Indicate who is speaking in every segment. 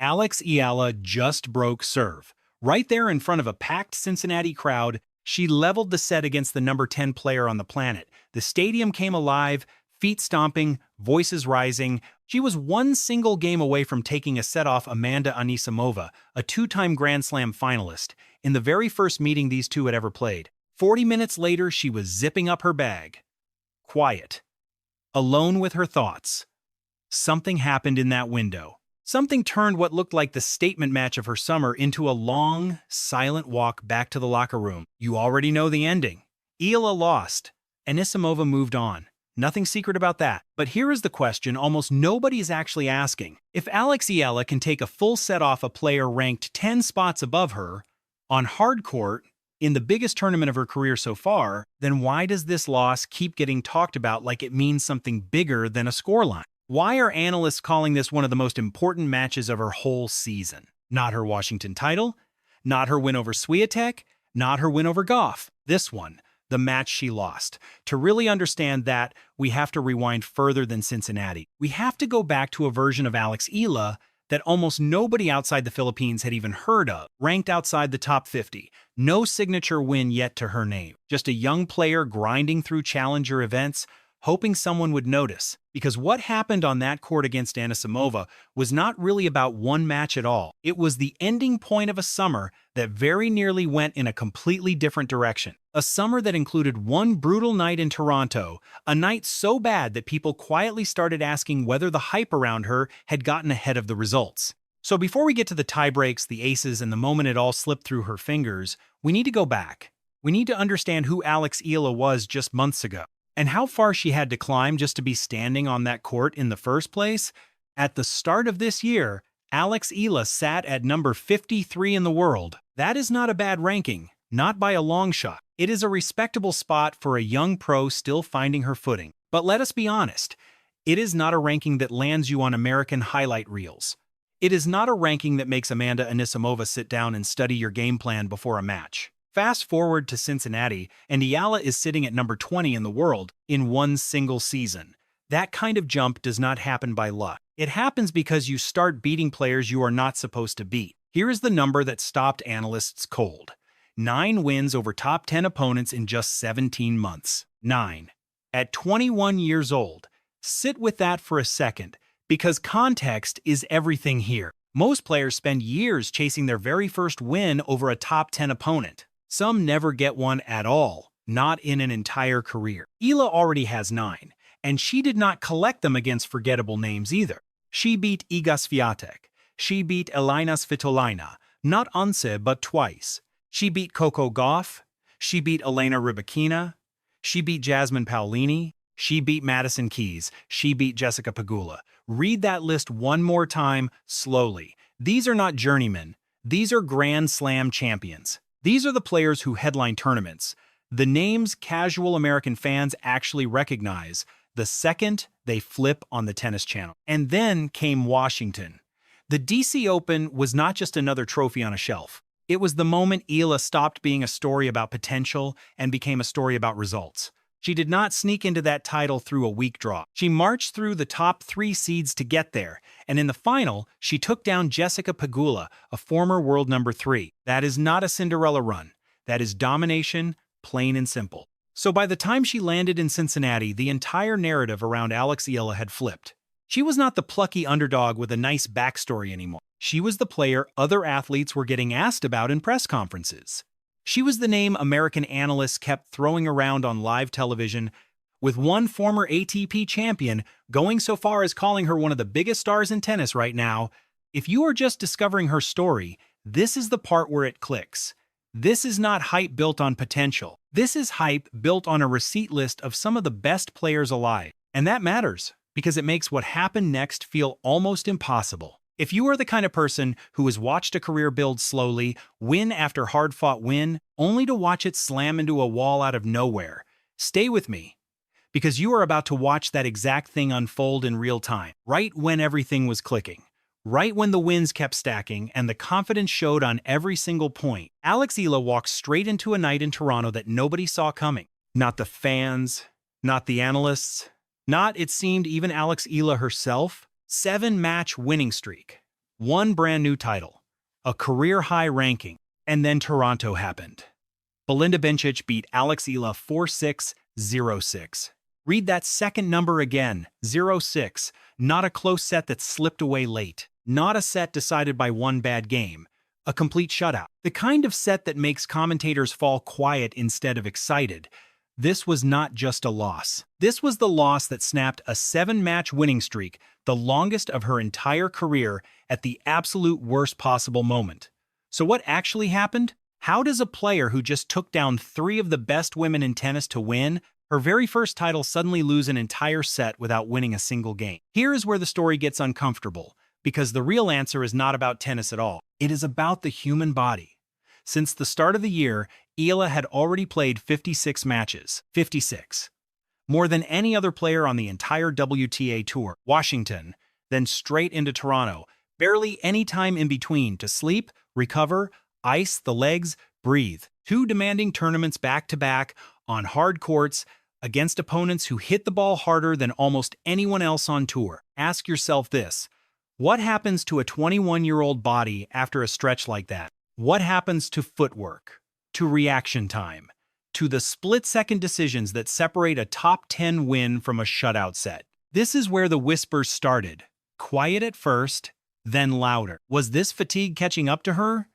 Speaker 1: Eala just broke serve. Right there in front of a packed Cincinnati crowd, she leveled the set against the number 10 player on the planet. The stadium came alive, feet stomping, voices rising. She was one single game away from taking a set off Amanda Anisimova, a two-time Grand Slam finalist, in the very first meeting these two had ever played. 40 minutes later, she was zipping up her bag. Quiet. Alone with her thoughts. Something happened in that window. Something turned what looked like the statement match of her summer into a long, silent walk back to the locker room. You already know the ending. Eala lost. Anisimova moved on. Nothing secret about that. But here is the question almost nobody is actually asking. If Eala can take a full set off a player ranked 10 spots above her, on hard court, in the biggest tournament of her career so far, then why does this loss keep getting talked about like it means something bigger than a scoreline? Why are analysts calling this one of the most important matches of her whole season? Not her Washington title, not her win over Swiatek, not her win over Goff. This one, the match she lost. To really understand that, we have to rewind further than Cincinnati. We have to go back to a version of Eala that almost nobody outside the Philippines had even heard of, ranked outside the top 50. No signature win yet to her name. Just a young player grinding through challenger events, hoping someone would notice. Because what happened on that court against Anisimova was not really about one match at all. It was the ending point of a summer that very nearly went in a completely different direction. A summer that included one brutal night in Toronto, a night so bad that people quietly started asking whether the hype around her had gotten ahead of the results. So before we get to the tiebreaks, the aces, and the moment it all slipped through her fingers, we need to go back. We need to understand who Eala was just months ago, and how far she had to climb just to be standing on that court in the first place. At the start of this year, Eala sat at number 53 in the world. That is not a bad ranking, not by a long shot. It is a respectable spot for a young pro still finding her footing. But let us be honest, it is not a ranking that lands you on American highlight reels. It is not a ranking that makes Amanda Anisimova sit down and study your game plan before a match. Fast forward to Cincinnati, and Eala is sitting at number 20 in the world in one single season. That kind of jump does not happen by luck. It happens because you start beating players you are not supposed to beat. Here is the number that stopped analysts cold. 9 wins over top 10 opponents in just 17 months. 9. At 21 years old. Sit with that for a second, because context is everything here. Most players spend years chasing their very first win over a top 10 opponent. Some never get one at all, not in an entire career. Eala already has 9, and she did not collect them against forgettable names either. She beat Iga Swiatek. She beat Elina Svitolina, not once but twice. She beat Coco Gauff. She beat Elena Rybakina. She beat Jasmine Paolini. She beat Madison Keys. She beat Jessica Pegula. Read that list one more time, slowly. These are not journeymen. These are Grand Slam champions. These are the players who headline tournaments. The names casual American fans actually recognize the second they flip on the tennis channel. And then came Washington. The DC Open was not just another trophy on a shelf. It was the moment Eala stopped being a story about potential and became a story about results. She did not sneak into that title through a weak draw. She marched through the top 3 seeds to get there, and in the final, she took down Jessica Pegula, a former world number 3. That is not a Cinderella run. That is domination, plain and simple. So by the time she landed in Cincinnati, the entire narrative around Eala had flipped. She was not the plucky underdog with a nice backstory anymore. She was the player other athletes were getting asked about in press conferences. She was the name American analysts kept throwing around on live television, with one former ATP champion going so far as calling her one of the biggest stars in tennis right now. If you are just discovering her story, this is the part where it clicks. This is not hype built on potential. This is hype built on a receipt list of some of the best players alive. And that matters, because it makes what happened next feel almost impossible. If you are the kind of person who has watched a career build slowly, win after hard-fought win, only to watch it slam into a wall out of nowhere, stay with me, because you are about to watch that exact thing unfold in real time, right when everything was clicking, right when the wins kept stacking and the confidence showed on every single point. Eala walked straight into a night in Toronto that nobody saw coming. Not the fans, not the analysts, not, it seemed, even Eala herself. 7-match winning streak. One brand new title, a career-high ranking, and then Toronto happened. Belinda Bencic beat Alex Eala 4-6, 0-6. Read that second number again, 0-6. Not a close set that slipped away late. Not a set decided by one bad game. A complete shutout. The kind of set that makes commentators fall quiet instead of excited. This was not just a loss. This was the loss that snapped a 7-match winning streak, the longest of her entire career, at the absolute worst possible moment. So what actually happened? How does a player who just took down 3 of the best women in tennis to win her very first title suddenly lose an entire set without winning a single game? Here is where the story gets uncomfortable, because the real answer is not about tennis at all. It is about the human body. Since the start of the year, Eala had already played 56 matches. 56. More than any other player on the entire WTA Tour. Washington, then straight into Toronto. Barely any time in between to sleep, recover, ice the legs, breathe. 2 demanding tournaments back-to-back on hard courts against opponents who hit the ball harder than almost anyone else on tour. Ask yourself this. What happens to a 21-year-old body after a stretch like that? What happens to footwork, to reaction time, to the split-second decisions that separate a top 10 win from a shutout set? This is where the whispers started. Quiet at first, then louder. Was this fatigue catching up to her?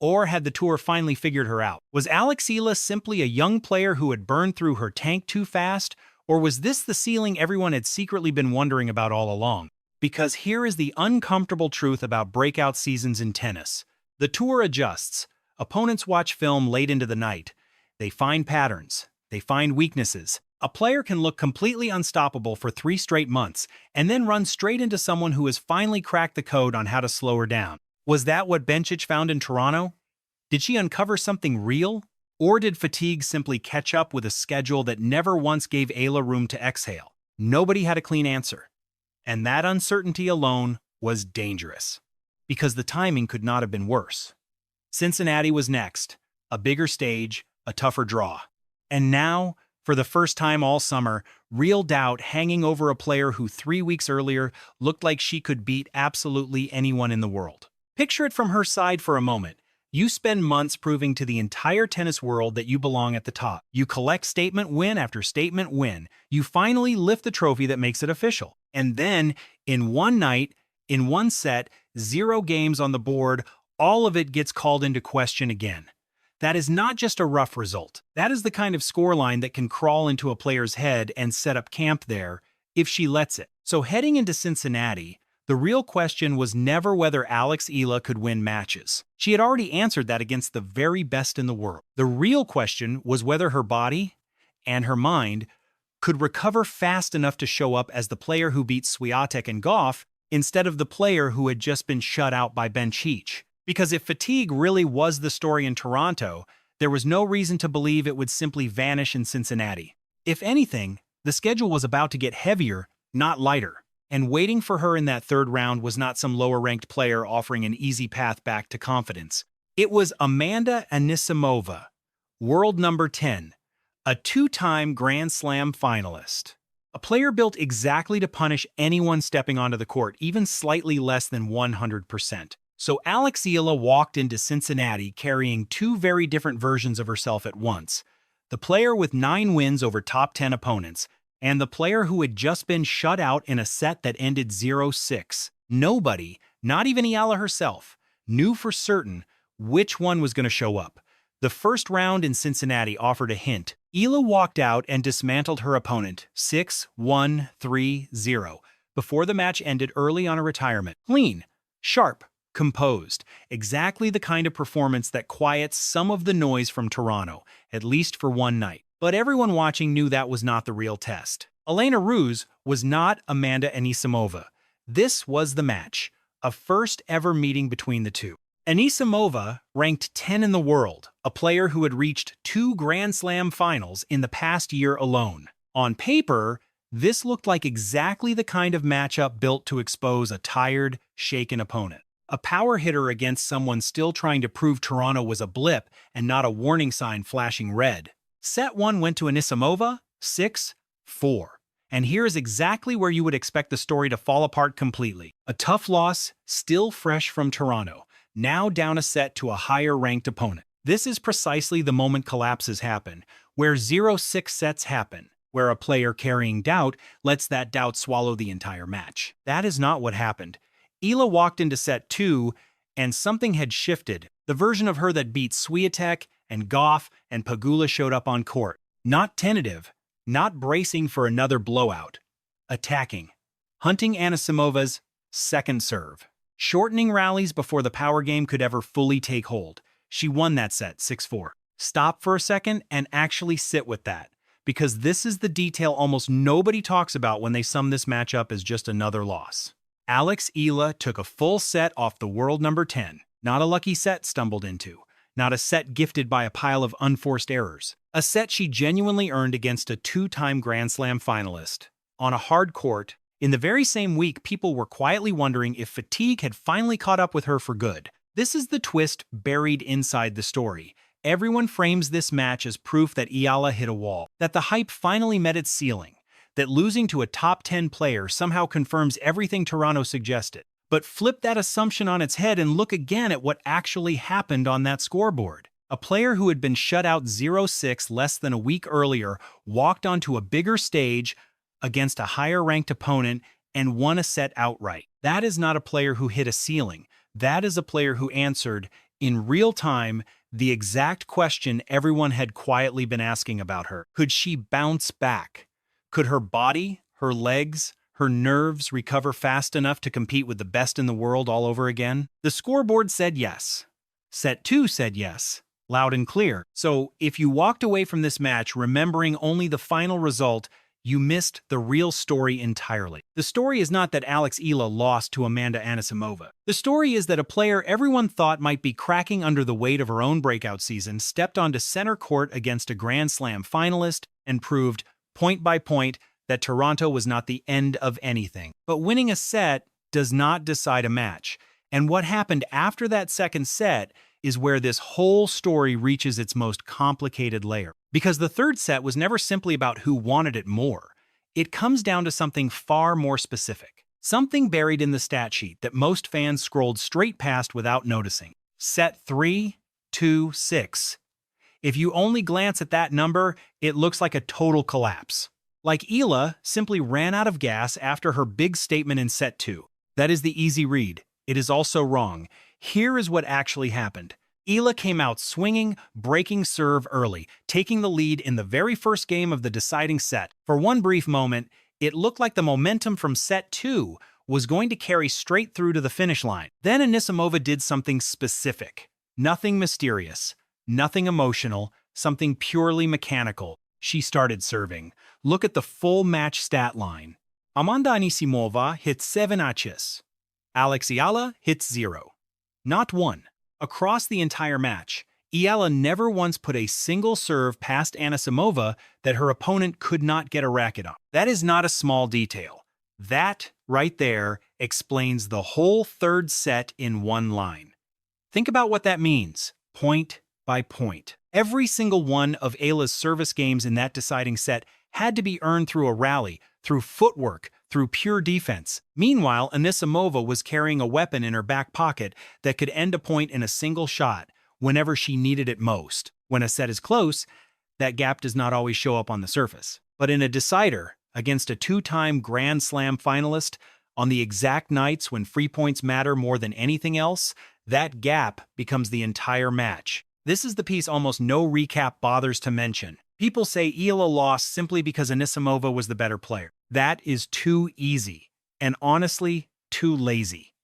Speaker 1: Or had the tour finally figured her out? Was Alex Eala simply a young player who had burned through her tank too fast? Or was this the ceiling everyone had secretly been wondering about all along? Because here is the uncomfortable truth about breakout seasons in tennis. The tour adjusts. Opponents watch film late into the night. They find patterns. They find weaknesses. A player can look completely unstoppable for 3 straight months and then run straight into someone who has finally cracked the code on how to slow her down. Was that what Bencic found in Toronto? Did she uncover something real? Or did fatigue simply catch up with a schedule that never once gave Eala room to exhale? Nobody had a clean answer. And that uncertainty alone was dangerous, because the timing could not have been worse. Cincinnati was next, a bigger stage, a tougher draw. And now, for the first time all summer, real doubt hanging over a player who 3 weeks earlier looked like she could beat absolutely anyone in the world. Picture it from her side for a moment. You spend months proving to the entire tennis world that you belong at the top. You collect statement win after statement win. You finally lift the trophy that makes it official. And then, in one night, in one set, 0 games on the board, all of it gets called into question again. That is not just a rough result. That is the kind of scoreline that can crawl into a player's head and set up camp there, if she lets it. So heading into Cincinnati, the real question was never whether Alex Eala could win matches. She had already answered that against the very best in the world. The real question was whether her body and her mind could recover fast enough to show up as the player who beat Swiatek and Goff instead of the player who had just been shut out by Bencic. Because if fatigue really was the story in Toronto, there was no reason to believe it would simply vanish in Cincinnati. If anything, the schedule was about to get heavier, not lighter. And waiting for her in that 3rd round was not some lower-ranked player offering an easy path back to confidence. It was Amanda Anisimova, world number 10, a 2-time Grand Slam finalist. A player built exactly to punish anyone stepping onto the court, even slightly less than 100%. So Alex Eala walked into Cincinnati carrying 2 very different versions of herself at once. The player with 9 wins over top 10 opponents, and the player who had just been shut out in a set that ended 0-6. Nobody, not even Eala herself, knew for certain which one was going to show up. The first round in Cincinnati offered a hint. Eala walked out and dismantled her opponent 6-1, 3-0 before the match ended early on a retirement. Clean, sharp, composed. Exactly the kind of performance that quiets some of the noise from Toronto, at least for one night. But everyone watching knew that was not the real test. Elena Ruse was not Amanda Anisimova. This was the match, a first-ever meeting between the two. Anisimova ranked 10 in the world, a player who had reached 2 Grand Slam finals in the past year alone. On paper, this looked like exactly the kind of matchup built to expose a tired, shaken opponent. A power hitter against someone still trying to prove Toronto was a blip and not a warning sign flashing red. Set 1 went to Anisimova, 6-4. And here's exactly where you would expect the story to fall apart completely. A tough loss, still fresh from Toronto, now down a set to a higher-ranked opponent. This is precisely the moment collapses happen, where 0-6 sets happen, where a player carrying doubt lets that doubt swallow the entire match. That is not what happened. Eala walked into set 2, and something had shifted. The version of her that beat Swiatek and Goff and Pegula showed up on court. Not tentative, not bracing for another blowout. Attacking. Hunting Anisimova's second serve. Shortening rallies before the power game could ever fully take hold. She won that set 6-4. Stop for a second and actually sit with that, because this is the detail almost nobody talks about when they sum this matchup as just another loss. Eala took a full set off the world number 10. Not a lucky set stumbled into. Not a set gifted by a pile of unforced errors. A set she genuinely earned against a two-time Grand Slam finalist. On a hard court, in the very same week, people were quietly wondering if fatigue had finally caught up with her for good. This is the twist buried inside the story. Everyone frames this match as proof that Eala hit a wall, that the hype finally met its ceiling, that losing to a top 10 player somehow confirms everything Toronto suggested. But flip that assumption on its head and look again at what actually happened on that scoreboard. A player who had been shut out 0-6 less than a week earlier walked onto a bigger stage against a higher-ranked opponent and won a set outright. That is not a player who hit a ceiling. That is a player who answered, in real time, the exact question everyone had quietly been asking about her. Could she bounce back? Could her body, her legs, her nerves recover fast enough to compete with the best in the world all over again? The scoreboard said yes. Set 2 said yes, loud and clear. So if you walked away from this match remembering only the final result, you missed the real story entirely. The story is not that Eala lost to Amanda Anisimova. The story is that a player everyone thought might be cracking under the weight of her own breakout season stepped onto center court against a Grand Slam finalist and proved, point by point, that Toronto was not the end of anything. But winning a set does not decide a match. And what happened after that second set is where this whole story reaches its most complicated layer. Because the third set was never simply about who wanted it more. It comes down to something far more specific. Something buried in the stat sheet that most fans scrolled straight past without noticing. Set 3-2-6. If you only glance at that number, it looks like a total collapse. Like Eala simply ran out of gas after her big statement in set 2. That is the easy read. It is also wrong. Here is what actually happened. Eala came out swinging, breaking serve early, taking the lead in the very first game of the deciding set. For one brief moment, it looked like the momentum from set 2 was going to carry straight through to the finish line. Then Anisimova did something specific. Nothing mysterious, nothing emotional, something purely mechanical. She started serving. Look at the full match stat line. Amanda Anisimova hit 7 aces. Eala hits 0. Not one. Across the entire match, Eala never once put a single serve past Anisimova that her opponent could not get a racket on. That is not a small detail. That, right there, explains the whole third set in one line. Think about what that means, point by point. Every single one of Eala's service games in that deciding set had to be earned through a rally, through footwork, through pure defense. Meanwhile, Anisimova was carrying a weapon in her back pocket that could end a point in a single shot whenever she needed it most. When a set is close, that gap does not always show up on the surface. But in a decider, against a two-time Grand Slam finalist, on the exact nights when free points matter more than anything else, that gap becomes the entire match. This is the piece almost no recap bothers to mention. People say Eala lost simply because Anisimova was the better player. That is too easy, and honestly, too lazy.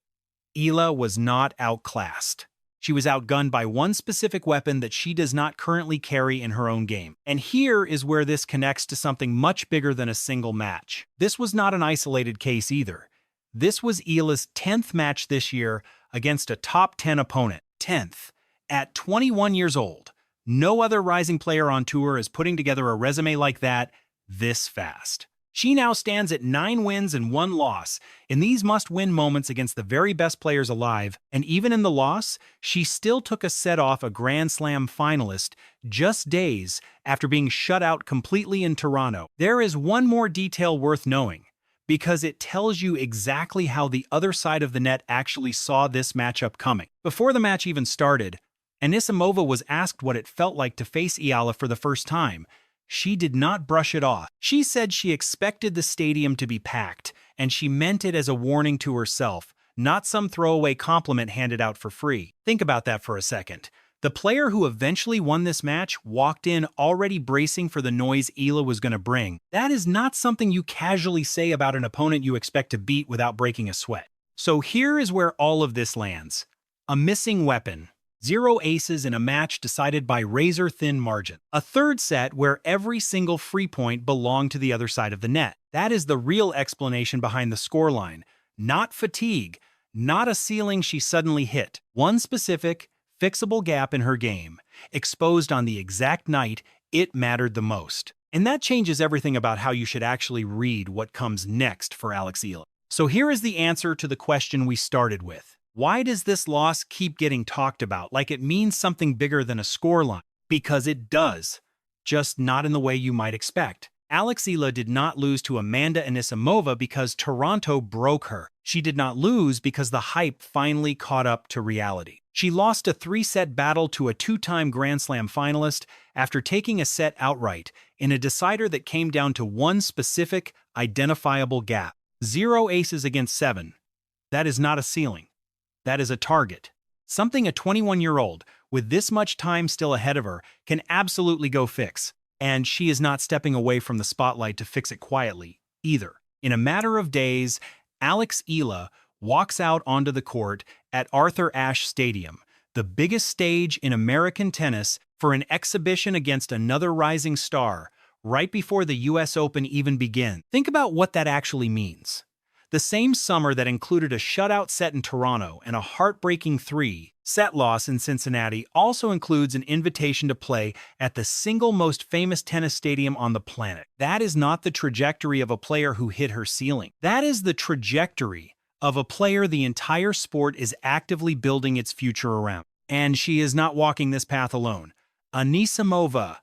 Speaker 1: Eala was not outclassed. She was outgunned by one specific weapon that she does not currently carry in her own game. And here is where this connects to something much bigger than a single match. This was not an isolated case either. This was Eala's 10th match this year against a top 10 opponent. 10th. At 21 years old. No other rising player on tour is putting together a resume like that this fast. She now stands at 9 wins and 1 loss in these must-win moments against the very best players alive, and even in the loss, she still took a set off a Grand Slam finalist just days after being shut out completely in Toronto. There is one more detail worth knowing, because it tells you exactly how the other side of the net actually saw this matchup coming. Before the match even started, Anisimova was asked what it felt like to face Eala for the first time. She did not brush it off. She said she expected the stadium to be packed, and she meant it as a warning to herself, not some throwaway compliment handed out for free. Think about that for a second. The player who eventually won this match walked in already bracing for the noise Eala was going to bring. That is not something you casually say about an opponent you expect to beat without breaking a sweat. So here is where all of this lands. A missing weapon. 0 aces in a match decided by razor-thin margin. A third set where every single free point belonged to the other side of the net. That is the real explanation behind the scoreline. Not fatigue, not a ceiling she suddenly hit. One specific, fixable gap in her game, exposed on the exact night it mattered the most. And that changes everything about how you should actually read what comes next for Alex Eala. So here is the answer to the question we started with. Why does this loss keep getting talked about like it means something bigger than a scoreline? Because it does, just not in the way you might expect. Alex Eala did not lose to Amanda Anisimova because Toronto broke her. She did not lose because the hype finally caught up to reality. She lost a 3-set battle to a 2-time Grand Slam finalist after taking a set outright in a decider that came down to one specific, identifiable gap. 0 aces against 7. That is not a ceiling. That is a target. Something a 21-year-old, with this much time still ahead of her, can absolutely go fix. And she is not stepping away from the spotlight to fix it quietly, either. In a matter of days, Alex Eala walks out onto the court at Ashe Stadium, the biggest stage in American tennis, for an exhibition against another rising star, right before the US Open even begins. Think about what that actually means. The same summer that included a shutout set in Toronto and a heartbreaking 3-set loss in Cincinnati also includes an invitation to play at the single most famous tennis stadium on the planet. That is not the trajectory of a player who hit her ceiling. That is the trajectory of a player the entire sport is actively building its future around. And she is not walking this path alone. Anisimova,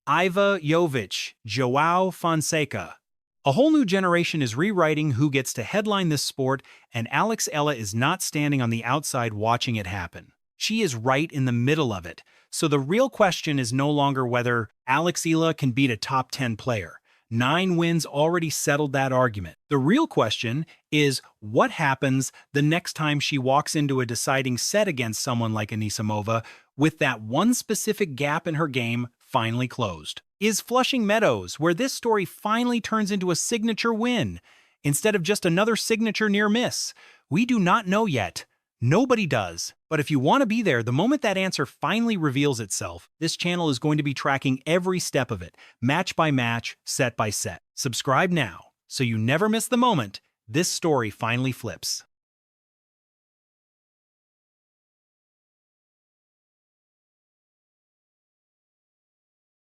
Speaker 1: Iva Jovic, Joao Fonseca. A whole new generation is rewriting who gets to headline this sport, and Alex Eala is not standing on the outside watching it happen. She is right in the middle of it. So the real question is no longer whether Alex Eala can beat a top 10 player. 9 wins already settled that argument. The real question is what happens the next time she walks into a deciding set against someone like Anisimova with that one specific gap in her game finally closed. Is Flushing Meadows, where this story finally turns into a signature win, instead of just another signature near miss? We do not know yet. Nobody does. But if you want to be there, the moment that answer finally reveals itself, this channel is going to be tracking every step of it, match by match, set by set. Subscribe now, so you never miss the moment this story finally flips.